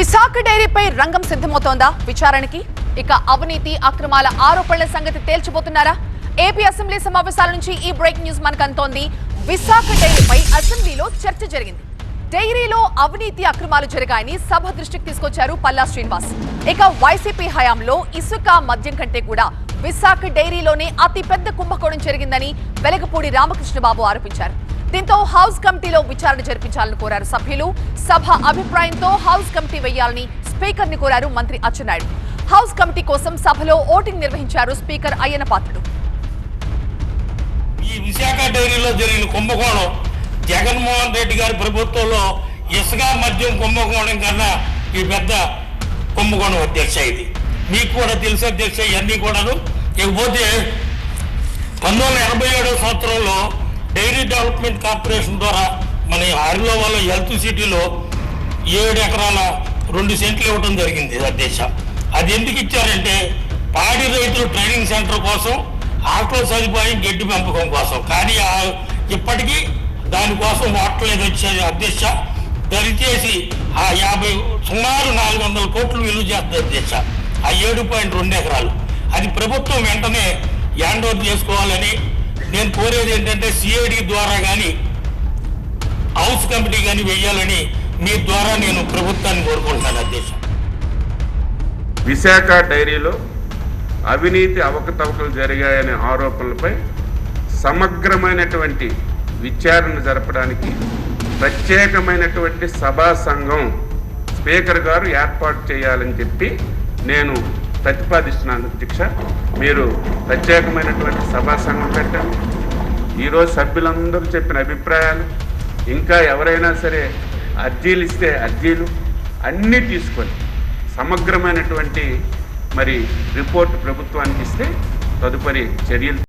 విశాఖ డైరీపై రంగం సిద్ధమవుతోందా విచారణకి? ఇక అవినీతి అక్రమాల ఆరోపణల సంగతి తేల్చిపోతున్నారా? ఏపీ అసెంబ్లీ సమావేశాల నుంచి ఈ బ్రేకింగ్ న్యూస్ మనకు అంతోంది. విశాఖ డైరీపై అసెంబ్లీలో చర్చ జరిగింది. డైరీలో అవినీతి అక్రమాలు జరిగాయని సభ దృష్టికి తీసుకొచ్చారు పల్లా శ్రీనివాస్. ఇక వైసీపీ హయాంలో ఇసుక మద్యం కంటే కూడా విశాఖ డైరీలోనే అతి పెద్ద కుంభకోణం జరిగిందని వెలగపూడి రామకృష్ణబాబు ఆరోపించారు. దీంతో హౌస్ కమిటీలో విచారణ జరిపించాలని కోరారు సభ్యులు. సభ అభిప్రాయంతో హౌస్ కమిటీ వేయాలని స్పీకర్ ని కోరారు మంత్రి అచ్చెన్నాయుడు. హౌస్ కమిటీ కోసం సభలో ఓటింగ్ నిర్వహించారు స్పీకర్ అయ్యన్న పాత్రుడు. ఈ విశాఖ డైరీలో జరిగిన కుంభకోణం జగన్మోహన్ రెడ్డి గారి ప్రభుత్వంలో ఇసుక మద్యం కుంభకోణం కన్నా ఈ పెద్ద కుంభకోణం అధ్యక్ష. ఇది మీకు కూడా తెలుసు అధ్యక్ష. ఇవన్నీ కూడాను. ఇకపోతే 1987 సంవత్సరంలో డైరీ డెవలప్మెంట్ కార్పొరేషన్ ద్వారా మన ఆరిలో వాళ్ళ హెల్త్ సిటీలో 7 ఎకరాల 2 సెంట్లు ఇవ్వడం జరిగింది అధ్యక్ష. అది ఎందుకు ఇచ్చారంటే పాడి రైతులు ట్రైనింగ్ సెంటర్ కోసం, ఆటో సదుపాయం, గడ్డి పెంపకం కోసం. కానీ ఇప్పటికీ దానికోసం వాటలేదు వచ్చేది అధ్యక్ష. దయచేసి ఆ సుమారు 400 కోట్లు విలువ చేస్తుంది అధ్యక్ష. ఆ 7.2 ఎకరాలు అది ప్రభుత్వం వెంటనే హ్యాండ్ ఓవర్ చేసుకోవాలని నేను కోరేది ఏంటంటే సిఐడి ద్వారా కానీ హౌస్ కమిటీ కానీ వేయాలని మీ ద్వారా నేను ప్రభుత్వాన్ని కోరుకుంటున్నాను అధ్యక్ష. విశాఖ డైరీలో అవినీతి అవకతవకలు జరిగాయనే ఆరోపణలపై సమగ్రమైనటువంటి విచారణ జరపడానికి ప్రత్యేకమైనటువంటి సభా సంఘం స్పీకర్ గారు ఏర్పాటు చేయాలని చెప్పి నేను ప్రతిపాదిస్తున్నాను అధ్యక్ష. మీరు ప్రత్యేకమైనటువంటి సభా సంఘం పెట్టండి. ఈరోజు సభ్యులందరూ చెప్పిన అభిప్రాయాలు, ఇంకా ఎవరైనా సరే అర్జీలు ఇస్తే అర్జీలు అన్నీ తీసుకొని సమగ్రమైనటువంటి రిపోర్ట్ ప్రభుత్వానికి ఇస్తే తదుపరి చర్యలు